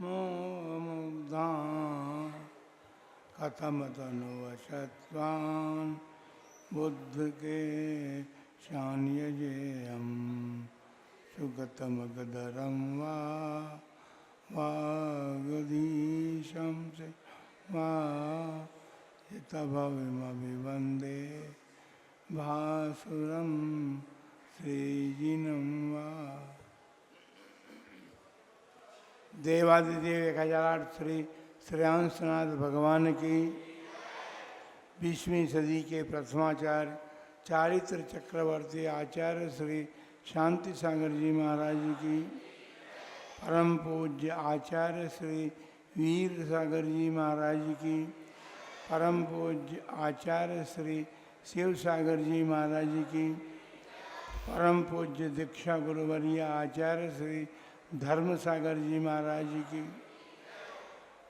मोहमुग्धान् कथम तनुवशत्वान् बुद्ध के शान्यजेयं सुगतमगधरं वा वागधीशं से वा हितभविमभिवन्दे भासुरं श्रीजिनं वा। देवादिदेव 1008 श्री श्रेयांशनाथ भगवान की 20वीं सदी के प्रथमाचार्य चारित्र चक्रवर्ती आचार्य श्री शांति सागर जी महाराज जी की, परम पूज्य आचार्य श्री वीर सागर जी महाराज जी की, परम पूज्य आचार्य श्री शिव सागर जी महाराज जी की, परम पूज्य दीक्षा गुरुवर्य आचार्य श्री धर्म सागर जी महाराज जी की,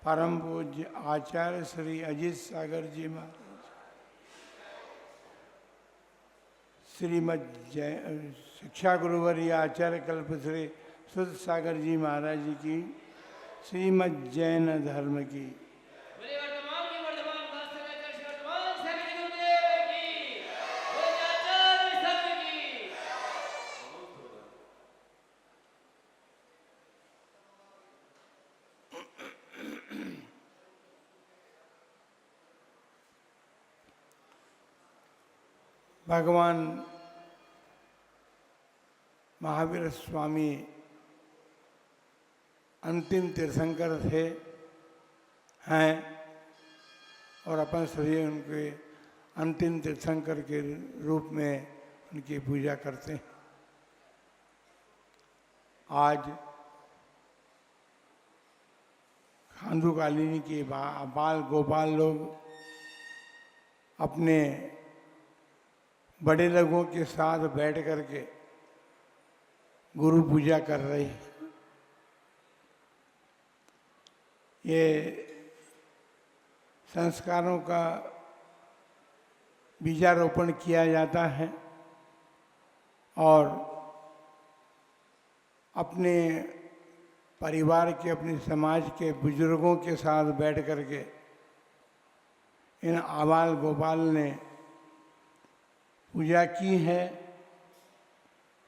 परम पूज्य आचार्य श्री अजित सागर जी महाराज, श्रीमद जय शिक्षा गुरुवर्य आचार्य कल्प श्री सुध सागर जी महाराज जी की, श्रीमद जैन धर्म की। भगवान महावीर स्वामी अंतिम तीर्थंकर थे हैं और अपन सभी उनके अंतिम तीर्थंकर के रूप में उनकी पूजा करते हैं। आज खांडू कालिनी के बाल गोपाल लोग अपने बड़े लोगों के साथ बैठ करके गुरु पूजा कर रहे हैं। ये संस्कारों का बीजारोपण किया जाता है और अपने परिवार के, अपने समाज के बुजुर्गों के साथ बैठ करके इन आबाल गोपाल ने पूजा की है,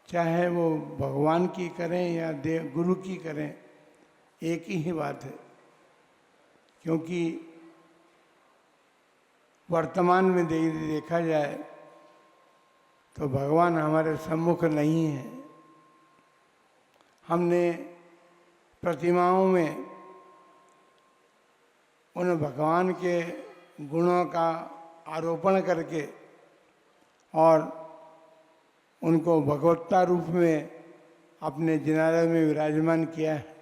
चाहे वो भगवान की करें या देव गुरु की करें, एक ही बात है। क्योंकि वर्तमान में देखा जाए तो भगवान हमारे सम्मुख नहीं है। हमने प्रतिमाओं में उन भगवान के गुणों का आरोपण करके और उनको भगवत्ता रूप में अपने जिनालय में विराजमान किया है।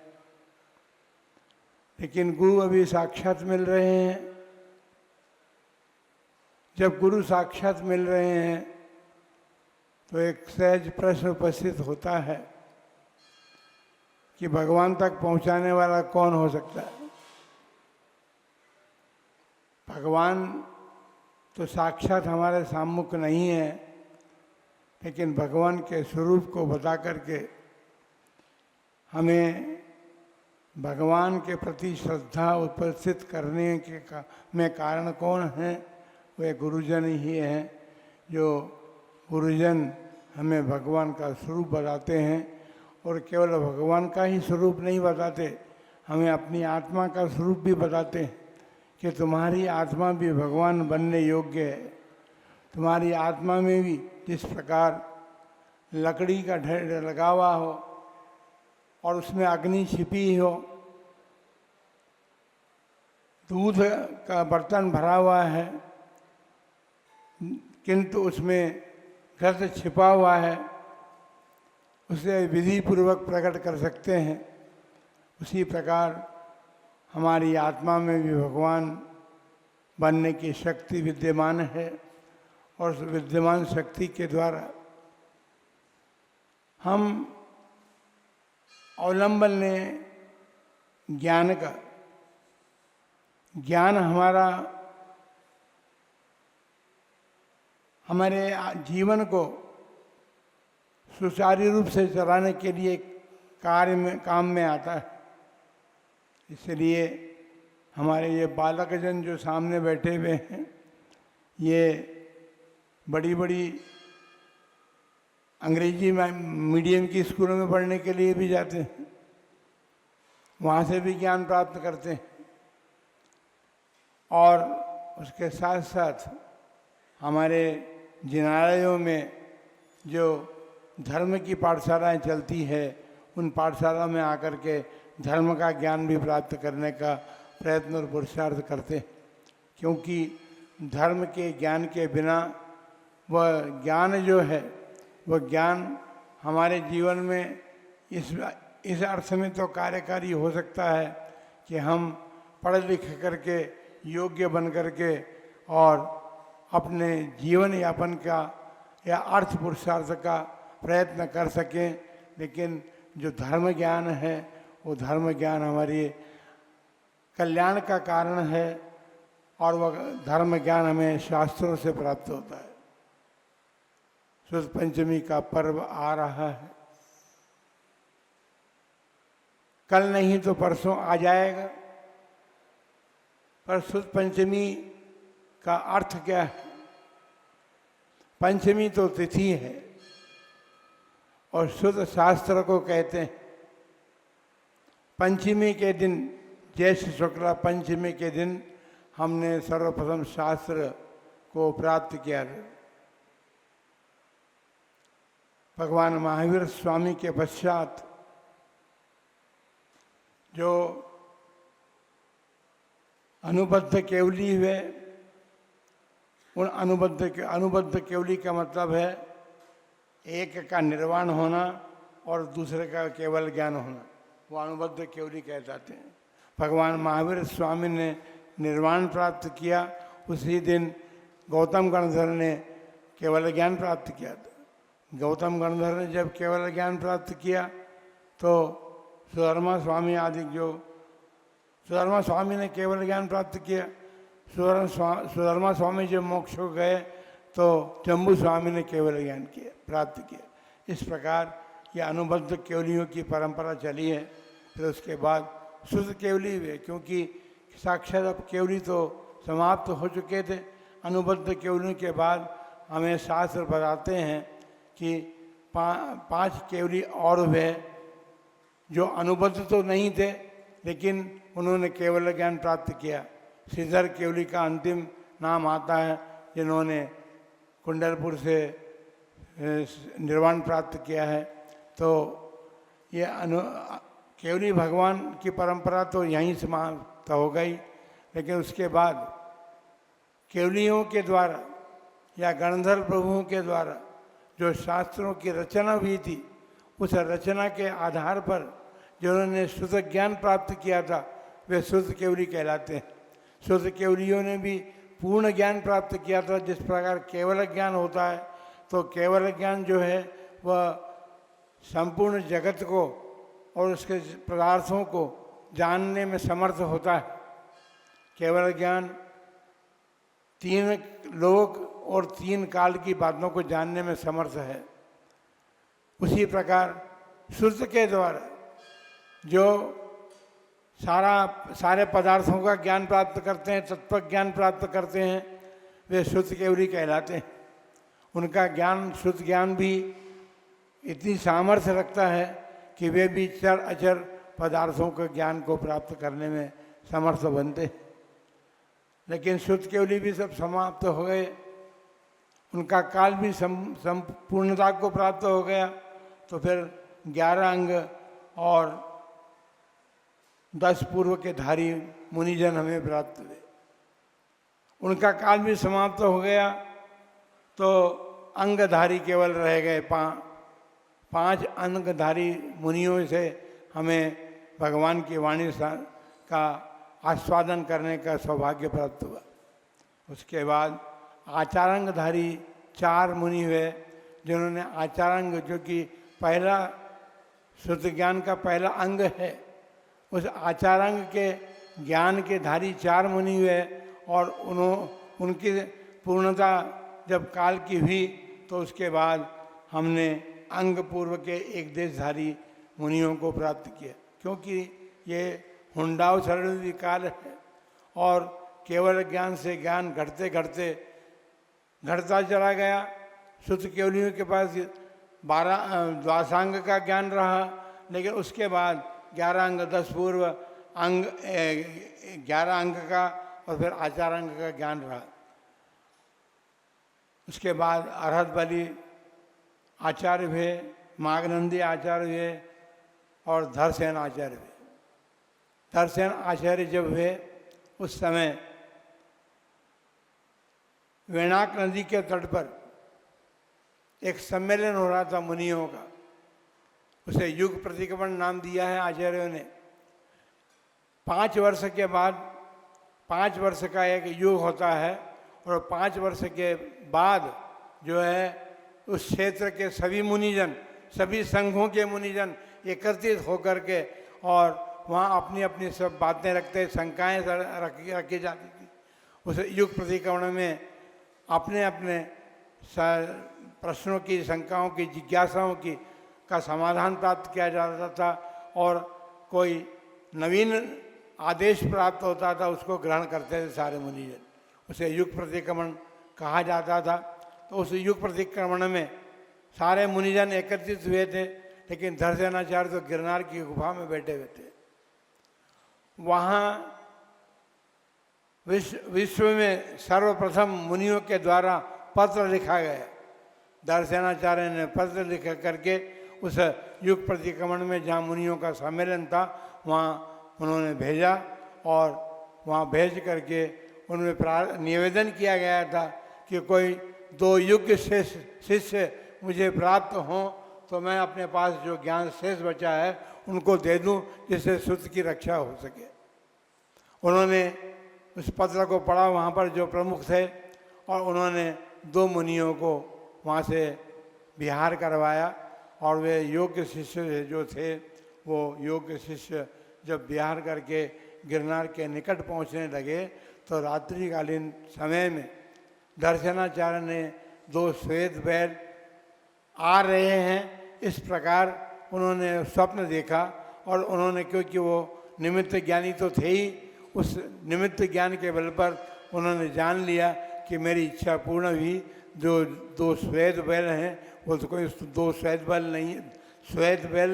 लेकिन गुरु अभी साक्षात मिल रहे हैं। जब गुरु साक्षात मिल रहे हैं तो एक सहज प्रश्न उपस्थित होता है कि भगवान तक पहुंचाने वाला कौन हो सकता है। भगवान तो साक्षात हमारे सम्मुख नहीं है, लेकिन भगवान के स्वरूप को बता करके हमें भगवान के प्रति श्रद्धा उपस्थित करने के में कारण कौन है? वे गुरुजन ही हैं। जो गुरुजन हमें भगवान का स्वरूप बताते हैं और केवल भगवान का ही स्वरूप नहीं बताते, हमें अपनी आत्मा का स्वरूप भी बताते हैं कि तुम्हारी आत्मा भी भगवान बनने योग्य है। तुम्हारी आत्मा में भी जिस प्रकार लकड़ी का ढेर लगा हुआ हो और उसमें अग्नि छिपी हो, दूध का बर्तन भरा हुआ है किंतु उसमें घृत छिपा हुआ है, उसे विधि पूर्वक प्रकट कर सकते हैं। उसी प्रकार हमारी आत्मा में भी भगवान बनने की शक्ति विद्यमान है और उस विद्यमान शक्ति के द्वारा हम अवलंबन लें ज्ञान का। ज्ञान हमारे जीवन को सुचारू रूप से चलाने के लिए काम में आता है। इसलिए हमारे ये बालकजन जो सामने बैठे हुए हैं, ये बड़ी बड़ी अंग्रेजी मीडियम की स्कूलों में पढ़ने के लिए भी जाते हैं, वहाँ से भी ज्ञान प्राप्त करते हैं। और उसके साथ साथ हमारे जिनालयों में जो धर्म की पाठशालाएं चलती है, उन पाठशाला में आकर के धर्म का ज्ञान भी प्राप्त करने का प्रयत्न और पुरुषार्थ करते हैं, क्योंकि धर्म के ज्ञान के बिना वह ज्ञान जो है, वह ज्ञान हमारे जीवन में इस अर्थ में तो कार्यकारी हो सकता है कि हम पढ़ लिख करके योग्य बन करके और अपने जीवन यापन का या अर्थ पुरुषार्थ का प्रयत्न कर सकें। लेकिन जो धर्म ज्ञान है, वो धर्म ज्ञान हमारे कल्याण का कारण है, और वह धर्म ज्ञान हमें शास्त्रों से प्राप्त होता है। शुद्ध पंचमी का पर्व आ रहा है, कल नहीं तो परसों आ जाएगा। पर शुद्ध पंचमी का अर्थ क्या है? पंचमी तो तिथि है, और शुद्ध शास्त्र को कहते हैं। पंचमी के दिन, ज्येष्ठ शुक्ला पंचमी के दिन हमने सर्वप्रथम शास्त्र को प्राप्त किया। भगवान महावीर स्वामी के पश्चात जो अनुबद्ध केवली हुए, उन अनुबद्ध केवली का मतलब है एक का निर्वाण होना और दूसरे का केवल ज्ञान होना, वो अनुबद्ध केवली कह जाते हैं। भगवान महावीर स्वामी ने निर्वाण प्राप्त किया, उसी दिन गौतम गणधर ने केवल ज्ञान प्राप्त किया था। गौतम गणधर ने जब केवल ज्ञान प्राप्त किया तो सुधर्मा स्वामी आदि जो सुधर्मा स्वामी ने केवल ज्ञान प्राप्त किया, सुधर्मा स्वामी जब मोक्ष को गए तो जम्बू स्वामी ने केवल ज्ञान प्राप्त किया। इस प्रकार ये अनुबद्ध केवलियों की परंपरा चली है। फिर उसके बाद शुद्ध केवली हुए, क्योंकि साक्षात अब केवली तो समाप्त हो चुके थे। अनुबद्ध केवलियों के बाद हमें शास्त्र बताते हैं कि 5 केवली और हुए जो अनुबद्ध तो नहीं थे, लेकिन उन्होंने केवल ज्ञान प्राप्त किया। श्रीधर केवली का अंतिम नाम आता है, जिन्होंने कुंडलपुर से निर्वाण प्राप्त किया है। तो ये केवली भगवान की परंपरा तो यहीं समाप्त हो गई, लेकिन उसके बाद केवलियों के द्वारा या गणधर प्रभुओं के द्वारा जो शास्त्रों की रचना हुई थी, उस रचना के आधार पर जिन्होंने शुद्ध ज्ञान प्राप्त किया था, वे शुद्ध केवली कहलाते हैं। शुद्ध केवलियों ने भी पूर्ण ज्ञान प्राप्त किया था। जिस प्रकार केवल ज्ञान होता है, तो केवल ज्ञान जो है वह संपूर्ण जगत को और उसके पदार्थों को जानने में समर्थ होता है। केवल ज्ञान 3 लोक और 3 काल की बातों को जानने में समर्थ है। उसी प्रकार शुद्ध के द्वारा जो सारे पदार्थों का ज्ञान प्राप्त करते हैं, तत्व ज्ञान प्राप्त करते हैं, वे शुद्ध केवली कहलाते हैं। उनका ज्ञान, शुद्ध ज्ञान भी इतनी सामर्थ्य रखता है कि वे भी चर अचर पदार्थों के ज्ञान को प्राप्त करने में समर्थ बनते हैं। लेकिन शुद्ध केवली भी सब समाप्त हो गए, उनका काल भी संपूर्णता को प्राप्त हो गया। तो फिर 11 अंग और 10 पूर्व के धारी मुनिजन हमें प्राप्त हुए, उनका काल भी समाप्त हो गया। तो अंगधारी केवल रह गए। 5 अंगधारी मुनियों से हमें भगवान की वाणी का आस्वादन करने का सौभाग्य प्राप्त हुआ। उसके बाद आचारांगधारी 4 मुनि हुए, जिन्होंने आचारांग, जो कि पहला शुद्ध ज्ञान का पहला अंग है, उस आचारांग के ज्ञान के धारी 4 मुनि हुए। और उनकी पूर्णता जब काल की हुई तो उसके बाद हमने अंग पूर्व के एक देशधारी मुनियों को प्राप्त किया, क्योंकि ये हुंडाव सरल काल है। और केवल ज्ञान से ज्ञान घटते घटते घटता चला गया। शुद्ध केवलियों के पास 12 द्वासांग का ज्ञान रहा, लेकिन उसके बाद 11 अंग 10 पूर्व अंग 11 अंग का और फिर आचार अंग का ज्ञान रहा। उसके बाद अरहत बलि आचार्य हुए, माघनंदी आचार्य हुए और धरसेन आचार्य हुए। धरसेन आचार्य जब हुए उस समय वेणाक नदी के तट पर एक सम्मेलन हो रहा था मुनियों का। उसे युग प्रतिक्रमण नाम दिया है आचार्यों ने। 5 वर्ष के बाद 5 वर्ष का एक युग होता है और 5 वर्ष के बाद जो है उस क्षेत्र के सभी मुनिजन, सभी संघों के मुनिजन एकत्रित होकर के और वहाँ अपनी अपनी सब बातें रखते, शंकाएँ रखी जाती थी। उस युग प्रतिक्रमण में अपने अपने प्रश्नों की, शंकाओं की, जिज्ञासाओं की का समाधान प्राप्त किया जाता था और कोई नवीन आदेश प्राप्त होता था उसको ग्रहण करते थे सारे मुनिजन। उसे युग प्रतिक्रमण कहा जाता था। तो उस युग प्रतिक्रमण में सारे मुनिजन एकत्रित हुए थे, लेकिन धरसेनाचार्य तो गिरनार की गुफा में बैठे हुए थे। वहाँ विश्व में सर्वप्रथम मुनियों के द्वारा पत्र लिखा गया। धरसेनाचार्य ने पत्र लिख करके उस युग प्रतिक्रमण में जहाँ मुनियों का सम्मेलन था वहाँ उन्होंने भेजा और वहाँ भेज करके उनमें निवेदन किया गया था कि कोई 2 युग शिष्य मुझे प्राप्त हों तो मैं अपने पास जो ज्ञान शेष बचा है उनको दे दूं, जिससे शुद्ध की रक्षा हो सके। उन्होंने उस पत्र को पढ़ा वहाँ पर जो प्रमुख थे और उन्होंने 2 मुनियों को वहाँ से विहार करवाया और वे योग्य शिष्य जो थे वो योग्य शिष्य जब विहार करके गिरनार के निकट पहुँचने लगे तो रात्रिकालीन समय में दर्शनाचार्य ने 2 श्वेत बैल आ रहे हैं इस प्रकार उन्होंने स्वप्न देखा। और उन्होंने, क्योंकि वो निमित्त ज्ञानी तो थे ही, उस निमित्त ज्ञान के बल पर उन्होंने जान लिया कि मेरी इच्छा पूर्ण हुई। जो 2 श्वेत बैल हैं वो तो कोई 2 श्वेत बैल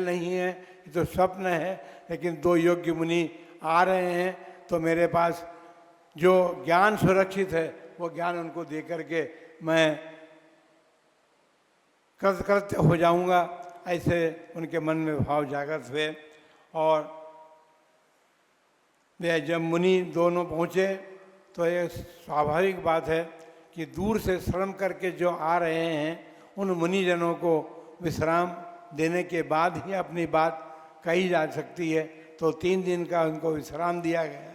नहीं है, ये तो स्वप्न है। लेकिन 2 योग्य मुनि आ रहे हैं तो मेरे पास जो ज्ञान सुरक्षित है वो ज्ञान उनको दे करके मैं कृतकृत्य हो जाऊंगा, ऐसे उनके मन में भाव जागृत हुए। और वे जब मुनि दोनों पहुँचे तो ये स्वाभाविक बात है कि दूर से श्रम करके जो आ रहे हैं उन मुनिजनों को विश्राम देने के बाद ही अपनी बात कही जा सकती है। तो 3 दिन का उनको विश्राम दिया गया।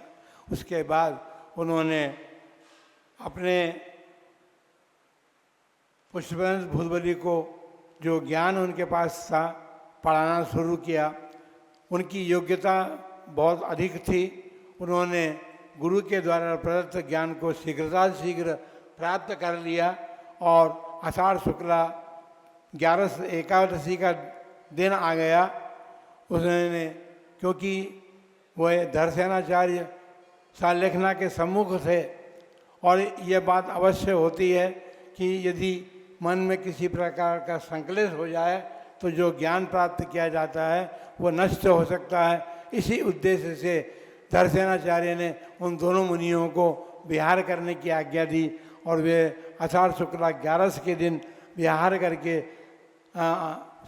उसके बाद उन्होंने अपने पुष्पवंश भूतबली को जो ज्ञान उनके पास था पढ़ाना शुरू किया। उनकी योग्यता बहुत अधिक थी। उन्होंने गुरु के द्वारा प्रदत्त ज्ञान को शीघ्र प्राप्त कर लिया और आषाढ़ शुक्ला 11 एकादशी का दिन आ गया। उन्होंने, क्योंकि वह धरसेनाचार्य सालेखना के सम्मुख थे और ये बात अवश्य होती है कि यदि मन में किसी प्रकार का संकलेश हो जाए तो जो ज्ञान प्राप्त किया जाता है वो नष्ट हो सकता है। इसी उद्देश्य से धरसेनाचार्य ने उन दोनों मुनियों को विहार करने की आज्ञा दी और वे आषाढ़ शुक्ला 11 के दिन विहार करके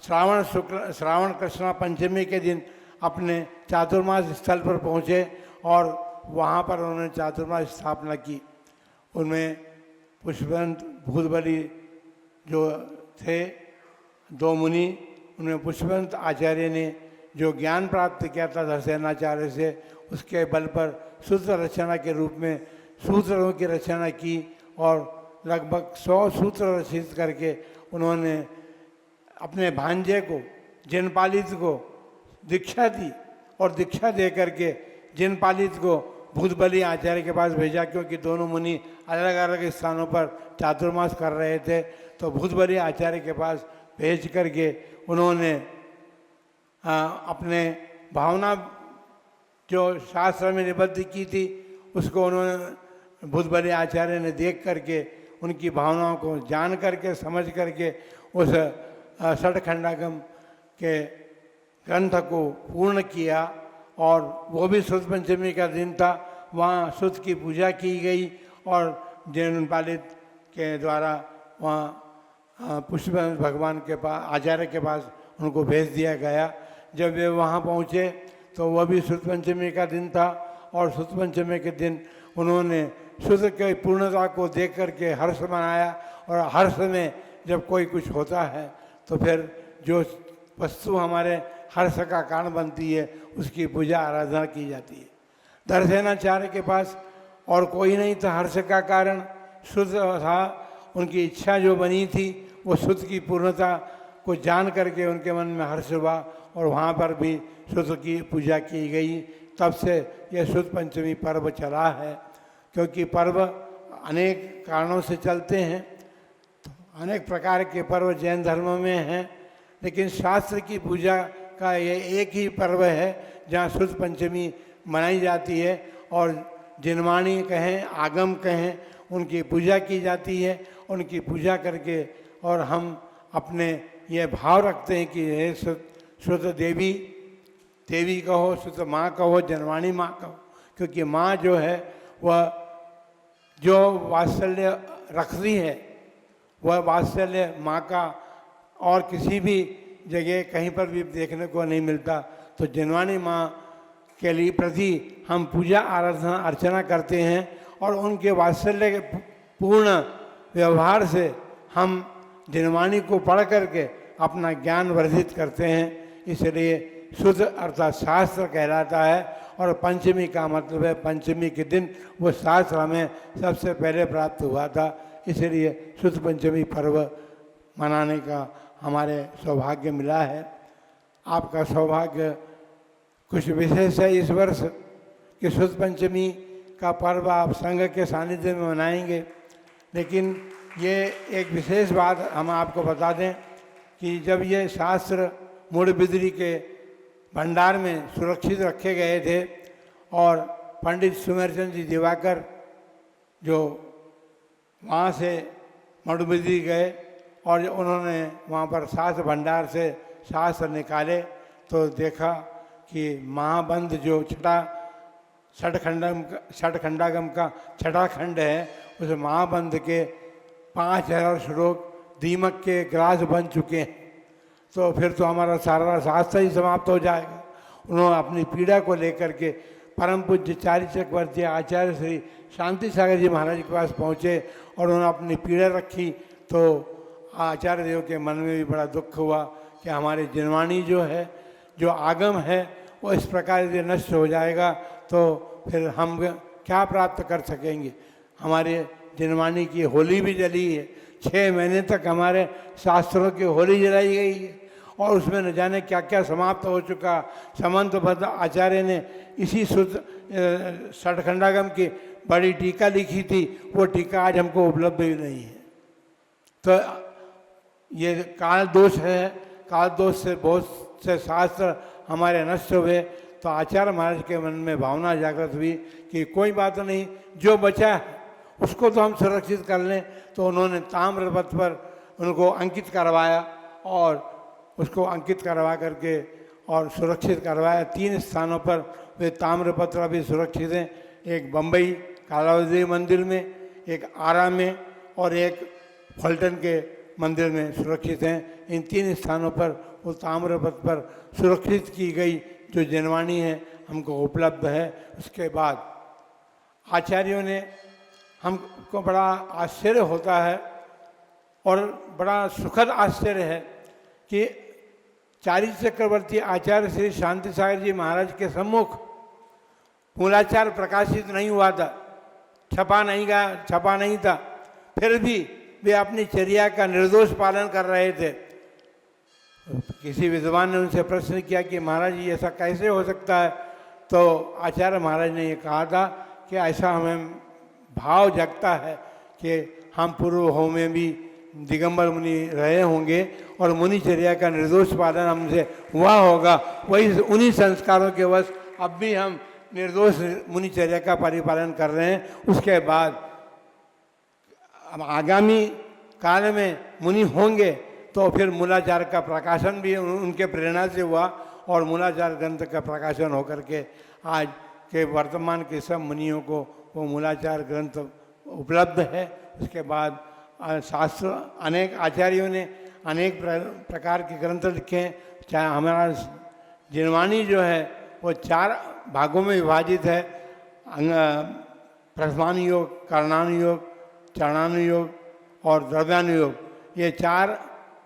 श्रावण कृष्णा पंचमी के दिन अपने चातुर्मास स्थल पर पहुँचे और वहाँ पर उन्होंने चातुर्मास स्थापना की। उनमें पुष्पवंत भूतबली जो थे 2 मुनि, उनमें पुष्पवंत आचार्य ने जो ज्ञान प्राप्त किया था धरसेनाचार्य से, उसके बल पर सूत्र रचना के रूप में सूत्रों की रचना की और लगभग 100 सूत्र रचित करके उन्होंने अपने भांजे को, जिनपालित को दीक्षा दी और दीक्षा दे करके जिनपालित को भूतबली आचार्य के पास भेजा। क्योंकि दोनों मुनि अलग अलग स्थानों पर चातुर्मास कर रहे थे, तो भूतबली आचार्य के पास भेज करके उन्होंने अपने भावना जो शास्त्र में निबद्ध की थी उसको उन्होंने बुद्ध बड़े आचार्य ने देख करके उनकी भावनाओं को जान करके समझ करके उस षटखंडागम के ग्रंथ को पूर्ण किया। और वो भी शुद्ध पंचमी का दिन था, वहाँ शुद्ध की पूजा की गई और जैन पालित के द्वारा वहाँ पुष्प भगवान के पास आचार्य के पास उनको भेज दिया गया। जब वे वहाँ पहुँचे तो वह भी शुद्ध पंचमी का दिन था और शुद्ध पंचमी के दिन उन्होंने शुद्ध की पूर्णता को देख करके हर्ष मनाया। और हर्ष में जब कोई कुछ होता है तो फिर जो वस्तु हमारे हर्ष का कारण बनती है उसकी पूजा आराधना की जाती है। दर्शनाचार्य के पास और कोई नहीं था हर्ष का कारण, शुद्ध था। उनकी इच्छा जो बनी थी वो शुद्ध की पूर्णता को जान करके उनके मन में हर्ष हुआ और वहाँ पर भी शुद्ध की पूजा की गई। तब से यह शुद्ध पंचमी पर्व चला है। क्योंकि पर्व अनेक कारणों से चलते हैं, अनेक प्रकार के पर्व जैन धर्म में हैं, लेकिन शास्त्र की पूजा का ये एक ही पर्व है जहाँ शुद्ध पंचमी मनाई जाती है। और जिनवाणी कहें, आगम कहें, उनकी पूजा की जाती है। उनकी पूजा करके और हम अपने ये भाव रखते हैं कि हे शुद्ध देवी, देवी कहो, शुद्ध माँ कहो, जनवाणी माँ कहो, क्योंकि माँ जो है वह जो वात्सल्य रखती है वह वात्सल्य माँ का और किसी भी जगह कहीं पर भी देखने को नहीं मिलता। तो जनवाणी माँ के लिए प्रति हम पूजा आराधना अर्चना करते हैं और उनके वात्सल्य के पूर्ण व्यवहार से हम जनवाणी को पढ़ करके अपना ज्ञान वर्धित करते हैं। इसलिए शुद्ध अर्थात शास्त्र कहलाता है। और पंचमी का मतलब है पंचमी के दिन वो शास्त्र हमें सबसे पहले प्राप्त हुआ था। इसलिए शुद्ध पंचमी पर्व मनाने का हमारे सौभाग्य मिला है। आपका सौभाग्य कुछ विशेष है इस वर्ष कि शुद्ध पंचमी का पर्व आप संघ के सानिध्य में मनाएंगे। लेकिन ये एक विशेष बात हम आपको बता दें कि जब ये शास्त्र मूढ़ बिदरी के भंडार में सुरक्षित रखे गए थे और पंडित सुमेरचंद जी दिवाकर जो वहाँ से मठबिदरी गए और उन्होंने वहाँ पर शास्त्र भंडार से शास्त्र निकाले तो देखा कि महाबंध जो षटखंडागम का छठा खंड है उस महाबंध के 5000 श्लोक दीमक के ग्रास बन चुके हैं। तो फिर तो हमारा सारा शास्त्र ही समाप्त हो जाएगा। उन्होंने अपनी पीड़ा को लेकर के परम पूज्य चारी चक्रवर्ती आचार्य श्री शांति सागर जी महाराज के पास पहुँचे और उन्होंने अपनी पीड़ा रखी। तो आचार्य देव के मन में भी बड़ा दुख हुआ कि हमारी जिनवाणी जो है, जो आगम है, वो इस प्रकार से नष्ट हो जाएगा तो फिर हम क्या प्राप्त कर सकेंगे। हमारे जिनवाणी की होली भी जली है, 6 महीने तक हमारे शास्त्रों की होली जलाई गई है और उसमें न जाने क्या क्या समाप्त हो चुका। समंतभद्र आचार्य ने इसी शुद्ध षटखंडागम की बड़ी टीका लिखी थी, वो टीका आज हमको उपलब्ध भी नहीं है। तो ये काल दोष है, काल दोष से बहुत से शास्त्र हमारे नष्ट हुए। तो आचार्य महाराज के मन में भावना जागृत हुई कि कोई बात नहीं, जो बचा है उसको तो हम सुरक्षित कर लें। तो उन्होंने ताम्रपत्र पर उनको अंकित करवाया और उसको अंकित करवा करके और सुरक्षित करवाया। 3 स्थानों पर वे ताम्रपत्र अभी सुरक्षित हैं, एक बम्बई कालावधी मंदिर में, एक आरा में और एक फल्टन के मंदिर में सुरक्षित हैं। इन 3 स्थानों पर वो ताम्रपत्र पर सुरक्षित की गई जो जिनवाणी है हमको उपलब्ध है। उसके बाद आचार्यों ने, हमको बड़ा आश्चर्य होता है और बड़ा सुखद आश्चर्य है कि चारी चक्रवर्ती आचार्य श्री शांति सागर जी महाराज के सम्मुख मूलाचार प्रकाशित नहीं हुआ था, छपा नहीं था, फिर भी वे अपनी चर्या का निर्दोष पालन कर रहे थे। किसी विद्वान ने उनसे प्रश्न किया कि महाराज जी ऐसा कैसे हो सकता है। तो आचार्य महाराज ने ये कहा था कि ऐसा हमें भाव जगता है कि हम पूर्व हो में भी दिगंबर मुनि रहे होंगे और मुनिचर्या का निर्दोष पालन हमसे हुआ होगा, वही उन्हीं संस्कारों के वश अब भी हम निर्दोष मुनिचर्या का परिपालन कर रहे हैं। उसके बाद अब आगामी काल में मुनि होंगे तो फिर मूलाचार का प्रकाशन भी उनके प्रेरणा से हुआ और मूलाचार ग्रंथ का प्रकाशन होकर के आज के वर्तमान के सब मुनियों को वो मूलाचार ग्रंथ उपलब्ध है। उसके बाद शास्त्र अनेक आचार्यों ने अनेक प्रकार के ग्रंथ लिखे हैं। चाहे हमारा जिनवाणी जो है वो 4 भागों में विभाजित है। प्रथमानुयोग, कर्णानुयोग, चरणानुयोग और द्रव्यानुयोग, ये 4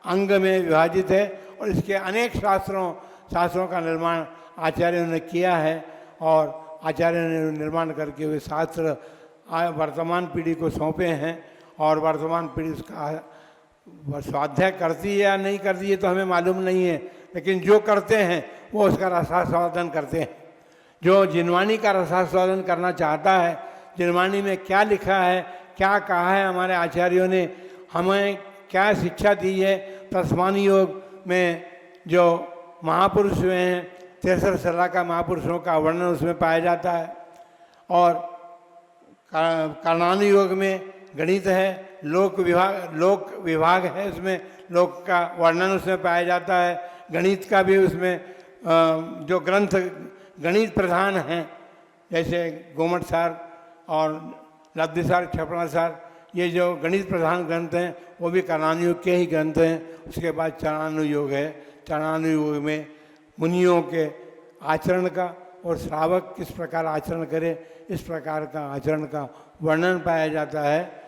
अंग में विभाजित है। और इसके अनेक शास्त्रों का निर्माण आचार्यों ने किया है और आचार्यों ने निर्माण करके वे शास्त्र वर्तमान पीढ़ी को सौंपे हैं। और वर्तमान पीढ़ी उसका स्वाध्याय करती है या नहीं करती है तो हमें मालूम नहीं है, लेकिन जो करते हैं वो उसका रसास्वादन करते हैं। जो जिनवाणी का रसास्वादन करना चाहता है, जिनवाणी में क्या लिखा है, क्या कहा है हमारे आचार्यों ने, हमें क्या शिक्षा दी है। प्रथमानी योग में जो महापुरुष हुए हैं, 63 सलाह का महापुरुषों का वर्णन उसमें पाया जाता है। और कर्णानुयोग में गणित है, लोक विभाग है, उसमें लोक का वर्णन उसमें पाया जाता है। गणित का भी उसमें जो ग्रंथ गणित प्रधान हैं, जैसे गोमट सार और लब्धि सार, क्षपणा सार, ये जो गणित प्रधान ग्रंथ हैं वो भी कर्णानुयोग के ही ग्रंथ हैं। उसके बाद चरणानुयोग है। चरणानुयोग में मुनियों के आचरण का और श्रावक किस प्रकार आचरण करे, इस प्रकार का आचरण का वर्णन पाया जाता है।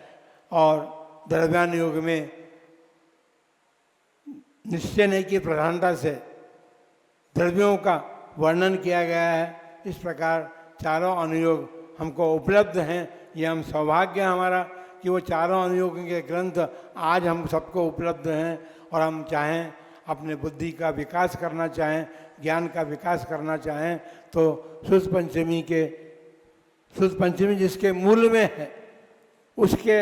और द्रव्यानुयोग में निश्चय नहीं की प्रधानता से द्रव्यों का वर्णन किया गया है। इस प्रकार चारों अनुयोग हमको उपलब्ध हैं। ये हम सौभाग्य है हमारा कि वो चारों अनुयोग के ग्रंथ आज हम सबको उपलब्ध हैं। और हम चाहें अपने बुद्धि का विकास करना चाहें, ज्ञान का विकास करना चाहें तो शुद्ध पंचमी जिसके मूल में है, उसके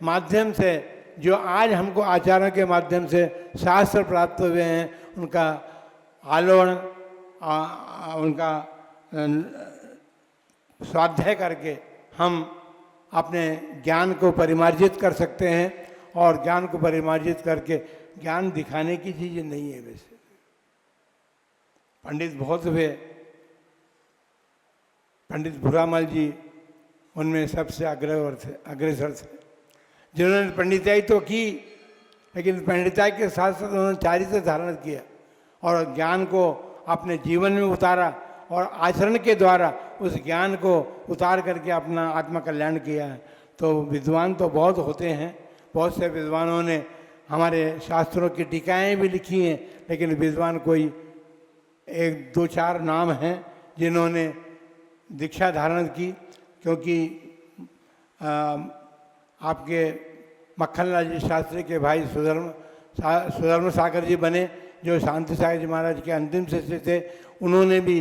माध्यम से जो आज हमको आचार्यों के माध्यम से शास्त्र प्राप्त हुए हैं, उनका आलोड़न, उनका स्वाध्याय करके हम अपने ज्ञान को परिमार्जित कर सकते हैं। और ज्ञान को परिमार्जित करके, ज्ञान दिखाने की चीज़ नहीं है। वैसे पंडित बहुत हुए, पंडित भूरामल जी उनमें सबसे अग्रसर थे, जिन्होंने पंडिताई तो की, लेकिन पंडिताई के साथ साथ उन्होंने चारित्र धारण किया और ज्ञान को अपने जीवन में उतारा और आचरण के द्वारा उस ज्ञान को उतार करके अपना आत्मा कल्याण किया है। तो विद्वान तो बहुत होते हैं, बहुत से विद्वानों ने हमारे शास्त्रों की टीकाएँ भी लिखी हैं, लेकिन विद्वान कोई 1-2-4 नाम हैं जिन्होंने दीक्षा धारण की। क्योंकि आपके मक्खनलाल जी शास्त्री के भाई सुधर्म सागर जी बने, जो शांति सागर जी महाराज के अंतिम शिष्य थे। उन्होंने भी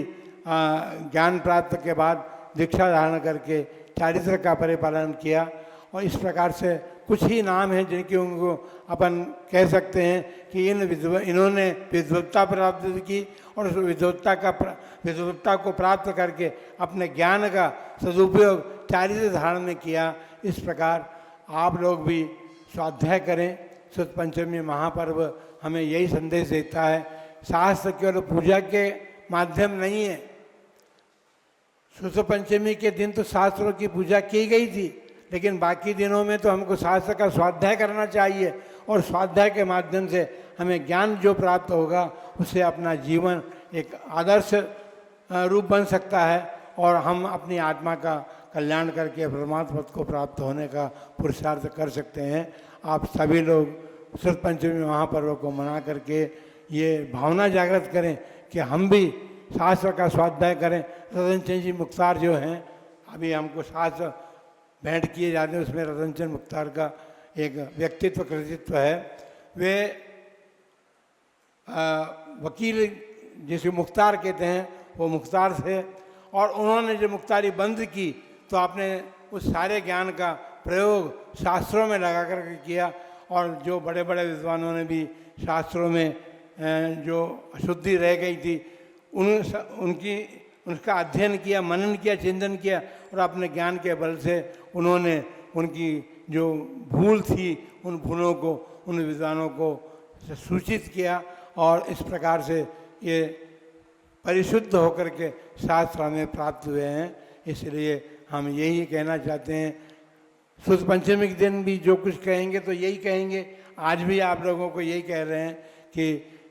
ज्ञान प्राप्त के बाद दीक्षा धारण करके चारित्र का परिपालन किया। और इस प्रकार से कुछ ही नाम हैं जिनके उनको अपन कह सकते हैं कि इन्होंने विद्वत्ता प्राप्त की और उस विद्वत्ता को प्राप्त करके अपने ज्ञान का सदुपयोग चारित्र धारण में किया। इस प्रकार आप लोग भी स्वाध्याय करें। शुद्ध पंचमी महापर्व हमें यही संदेश देता है। शास्त्र केवल पूजा के माध्यम नहीं है। शुद्ध पंचमी के दिन तो शास्त्रों की पूजा की गई थी, लेकिन बाकी दिनों में तो हमको शास्त्र का स्वाध्याय करना चाहिए। और स्वाध्याय के माध्यम से हमें ज्ञान जो प्राप्त होगा उससे अपना जीवन एक आदर्श रूप बन सकता है और हम अपनी आत्मा का कल्याण करके परमात्मा पद को प्राप्त होने का पुरुषार्थ कर सकते हैं। आप सभी लोग शुद्ध पंचमी महापर्व को मना करके ये भावना जागृत करें कि हम भी शास्त्र का स्वाध्याय करें। रतन चंद जी मुख्तार जो हैं, अभी हमको शास्त्र भेंट किए जाते हैं, उसमें रतन चंद मुख्तार का एक व्यक्तित्व कृतित्व है। वे वकील जिसे मुख्तार कहते हैं वो मुख्तार थे, और उन्होंने जो मुख्तारी बंद की तो आपने उस सारे ज्ञान का प्रयोग शास्त्रों में लगा कर किया। और जो बड़े बड़े विद्वानों ने भी शास्त्रों में जो अशुद्धि रह गई थी उनकी उसका अध्ययन किया, मनन किया, चिंतन किया और अपने ज्ञान के बल से उन्होंने उनकी जो भूल थी उन भूलों को, उन विद्वानों को सूचित किया और इस प्रकार से ये परिशुद्ध होकर के शास्त्र हमें प्राप्त हुए हैं। इसलिए हम यही कहना चाहते हैं, शुद्ध पंचमी के दिन भी जो कुछ कहेंगे तो यही कहेंगे, आज भी आप लोगों को यही कह रहे हैं कि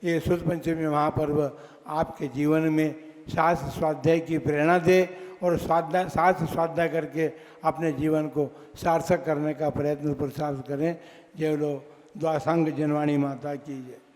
ये शुद्ध पंचमी महापर्व आपके जीवन में शास्त्र स्वाध्याय की प्रेरणा दे और शास्त्र स्वाध्याय करके अपने जीवन को सार्थक करने का प्रयत्न पुरुषार्थ करें। जय लो द्वासंग जनवाणी माता की जय।